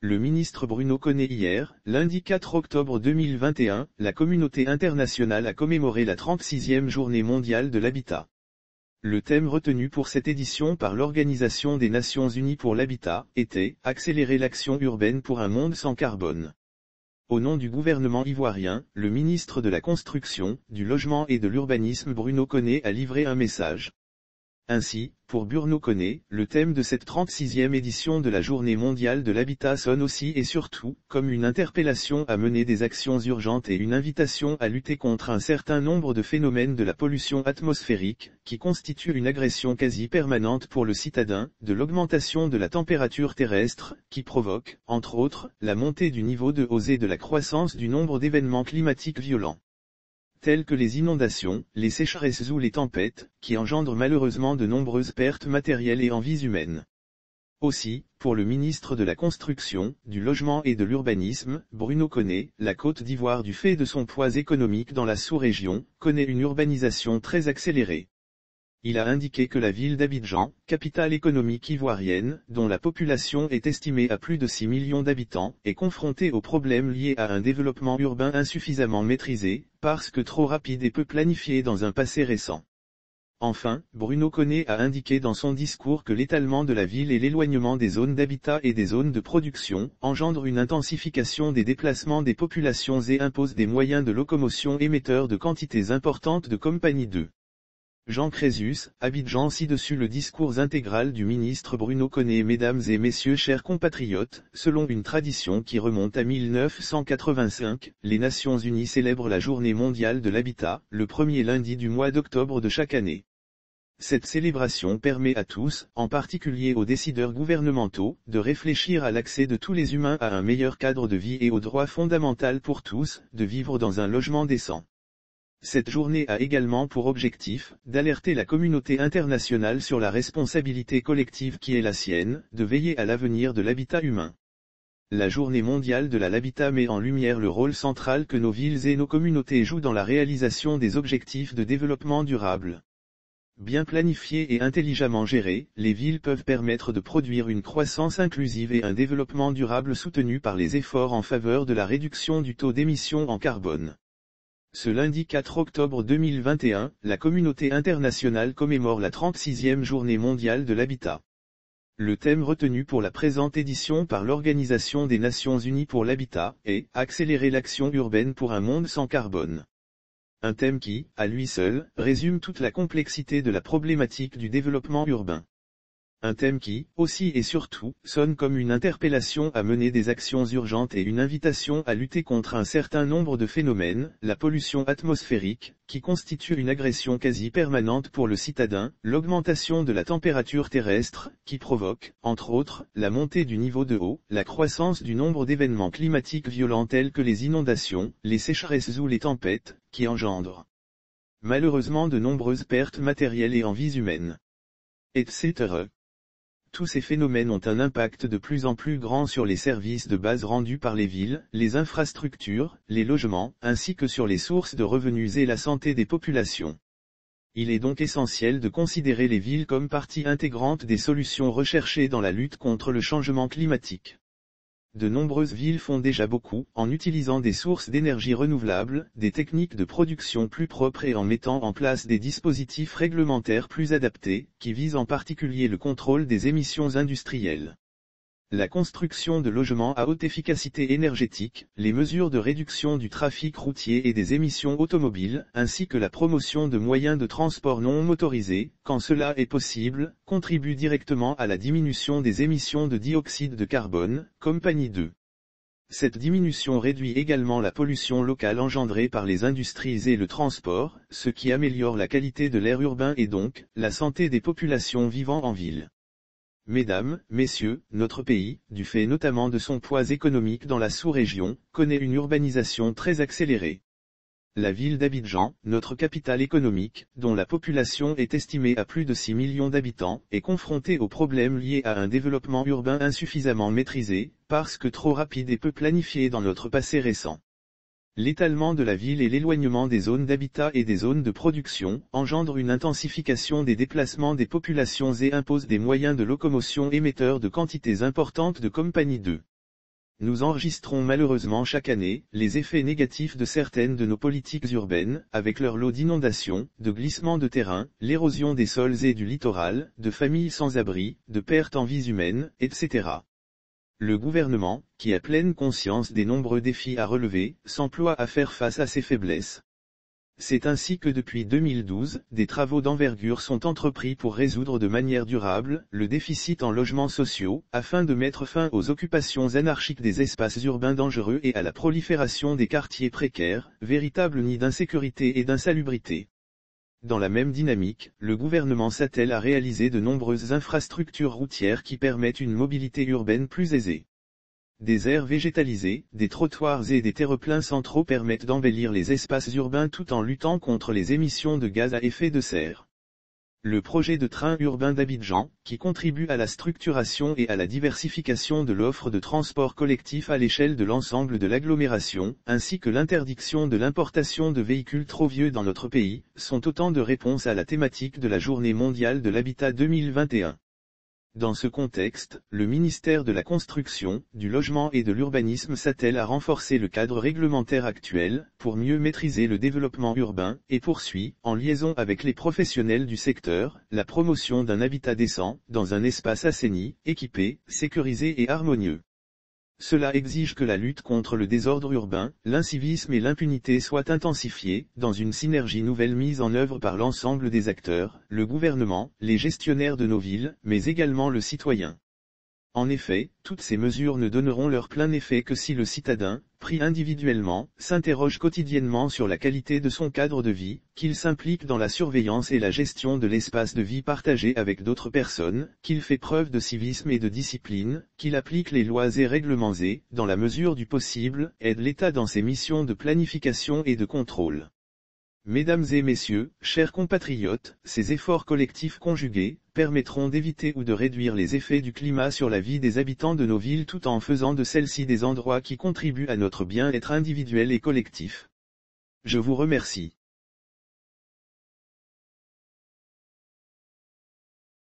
Le ministre Bruno Coney hier, lundi 4 octobre 2021, la communauté internationale a commémoré la 36e journée mondiale de l'habitat. Le thème retenu pour cette édition par l'Organisation des Nations Unies pour l'habitat était « Accélérer l'action urbaine pour un monde sans carbone ». Au nom du gouvernement ivoirien, le ministre de la Construction, du Logement et de l'Urbanisme Bruno Coney a livré un message. Ainsi, pour Bruno Coney, le thème de cette 36e édition de la Journée mondiale de l'habitat sonne aussi et surtout, comme une interpellation à mener des actions urgentes et une invitation à lutter contre un certain nombre de phénomènes de la pollution atmosphérique, qui constituent une agression quasi permanente pour le citadin, de l'augmentation de la température terrestre, qui provoque, entre autres, la montée du niveau de eaux et de la croissance du nombre d'événements climatiques violents, tels que les inondations, les sécheresses ou les tempêtes, qui engendrent malheureusement de nombreuses pertes matérielles et en vies humaines. Aussi, pour le ministre de la Construction, du Logement et de l'Urbanisme, Bruno Coney, la Côte d'Ivoire du fait de son poids économique dans la sous-région, connaît une urbanisation très accélérée. Il a indiqué que la ville d'Abidjan, capitale économique ivoirienne, dont la population est estimée à plus de 6 millions d'habitants, est confrontée aux problèmes liés à un développement urbain insuffisamment maîtrisé, parce que trop rapide et peu planifié dans un passé récent. Enfin, Bruno Coney a indiqué dans son discours que l'étalement de la ville et l'éloignement des zones d'habitat et des zones de production engendrent une intensification des déplacements des populations et imposent des moyens de locomotion émetteurs de quantités importantes de compagnie d'eux. Jean Crésus, Abidjan ci-dessus le discours intégral du ministre Bruno Coney. Mesdames et messieurs chers compatriotes, selon une tradition qui remonte à 1985, les Nations Unies célèbrent la Journée mondiale de l'habitat, le premier lundi du mois d'octobre de chaque année. Cette célébration permet à tous, en particulier aux décideurs gouvernementaux, de réfléchir à l'accès de tous les humains à un meilleur cadre de vie et au droit fondamental pour tous, de vivre dans un logement décent. Cette journée a également pour objectif, d'alerter la communauté internationale sur la responsabilité collective qui est la sienne, de veiller à l'avenir de l'habitat humain. La Journée mondiale de l'habitat met en lumière le rôle central que nos villes et nos communautés jouent dans la réalisation des objectifs de développement durable. Bien planifiées et intelligemment gérées, les villes peuvent permettre de produire une croissance inclusive et un développement durable soutenu par les efforts en faveur de la réduction du taux d'émissions en carbone. Ce lundi 4 octobre 2021, la communauté internationale commémore la 36e journée mondiale de l'habitat. Le thème retenu pour la présente édition par l'Organisation des Nations Unies pour l'habitat est « Accélérer l'action urbaine pour un monde sans carbone ». Un thème qui, à lui seul, résume toute la complexité de la problématique du développement urbain. Un thème qui, aussi et surtout, sonne comme une interpellation à mener des actions urgentes et une invitation à lutter contre un certain nombre de phénomènes, la pollution atmosphérique, qui constitue une agression quasi permanente pour le citadin, l'augmentation de la température terrestre, qui provoque, entre autres, la montée du niveau de eau, la croissance du nombre d'événements climatiques violents tels que les inondations, les sécheresses ou les tempêtes, qui engendrent malheureusement de nombreuses pertes matérielles et en vies humaines, etc. Tous ces phénomènes ont un impact de plus en plus grand sur les services de base rendus par les villes, les infrastructures, les logements, ainsi que sur les sources de revenus et la santé des populations. Il est donc essentiel de considérer les villes comme partie intégrante des solutions recherchées dans la lutte contre le changement climatique. De nombreuses villes font déjà beaucoup, en utilisant des sources d'énergie renouvelables, des techniques de production plus propres et en mettant en place des dispositifs réglementaires plus adaptés, qui visent en particulier le contrôle des émissions industrielles. La construction de logements à haute efficacité énergétique, les mesures de réduction du trafic routier et des émissions automobiles, ainsi que la promotion de moyens de transport non motorisés, quand cela est possible, contribuent directement à la diminution des émissions de dioxyde de carbone, compagnie d'eux. Cette diminution réduit également la pollution locale engendrée par les industries et le transport, ce qui améliore la qualité de l'air urbain et donc, la santé des populations vivant en ville. Mesdames, Messieurs, notre pays, du fait notamment de son poids économique dans la sous-région, connaît une urbanisation très accélérée. La ville d'Abidjan, notre capitale économique, dont la population est estimée à plus de 6 millions d'habitants, est confrontée aux problèmes liés à un développement urbain insuffisamment maîtrisé, parce que trop rapide et peu planifié dans notre passé récent. L'étalement de la ville et l'éloignement des zones d'habitat et des zones de production engendrent une intensification des déplacements des populations et imposent des moyens de locomotion émetteurs de quantités importantes de compagnie d'eux. nous enregistrons malheureusement chaque année les effets négatifs de certaines de nos politiques urbaines, avec leur lot d'inondations, de glissements de terrain, l'érosion des sols et du littoral, de familles sans abri, de pertes en vies humaines, etc. Le gouvernement, qui a pleine conscience des nombreux défis à relever, s'emploie à faire face à ces faiblesses. C'est ainsi que depuis 2012, des travaux d'envergure sont entrepris pour résoudre de manière durable le déficit en logements sociaux, afin de mettre fin aux occupations anarchiques des espaces urbains dangereux et à la prolifération des quartiers précaires, véritables nids d'insécurité et d'insalubrité. Dans la même dynamique, le gouvernement s'attelle à réaliser de nombreuses infrastructures routières qui permettent une mobilité urbaine plus aisée. Des aires végétalisées, des trottoirs et des terre-pleins centraux permettent d'embellir les espaces urbains tout en luttant contre les émissions de gaz à effet de serre. Le projet de train urbain d'Abidjan, qui contribue à la structuration et à la diversification de l'offre de transport collectif à l'échelle de l'ensemble de l'agglomération, ainsi que l'interdiction de l'importation de véhicules trop vieux dans notre pays, sont autant de réponses à la thématique de la Journée mondiale de l'habitat 2021. Dans ce contexte, le ministère de la Construction, du Logement et de l'Urbanisme s'attelle à renforcer le cadre réglementaire actuel, pour mieux maîtriser le développement urbain, et poursuit, en liaison avec les professionnels du secteur, la promotion d'un habitat décent, dans un espace assaini, équipé, sécurisé et harmonieux. Cela exige que la lutte contre le désordre urbain, l'incivisme et l'impunité soient intensifiées, dans une synergie nouvelle mise en œuvre par l'ensemble des acteurs, le gouvernement, les gestionnaires de nos villes, mais également le citoyen. En effet, toutes ces mesures ne donneront leur plein effet que si le citadin, pris individuellement, s'interroge quotidiennement sur la qualité de son cadre de vie, qu'il s'implique dans la surveillance et la gestion de l'espace de vie partagé avec d'autres personnes, qu'il fait preuve de civisme et de discipline, qu'il applique les lois et règlements et, dans la mesure du possible, aide l'État dans ses missions de planification et de contrôle. Mesdames et messieurs, chers compatriotes, ces efforts collectifs conjugués, permettront d'éviter ou de réduire les effets du climat sur la vie des habitants de nos villes tout en faisant de celles-ci des endroits qui contribuent à notre bien-être individuel et collectif. Je vous remercie.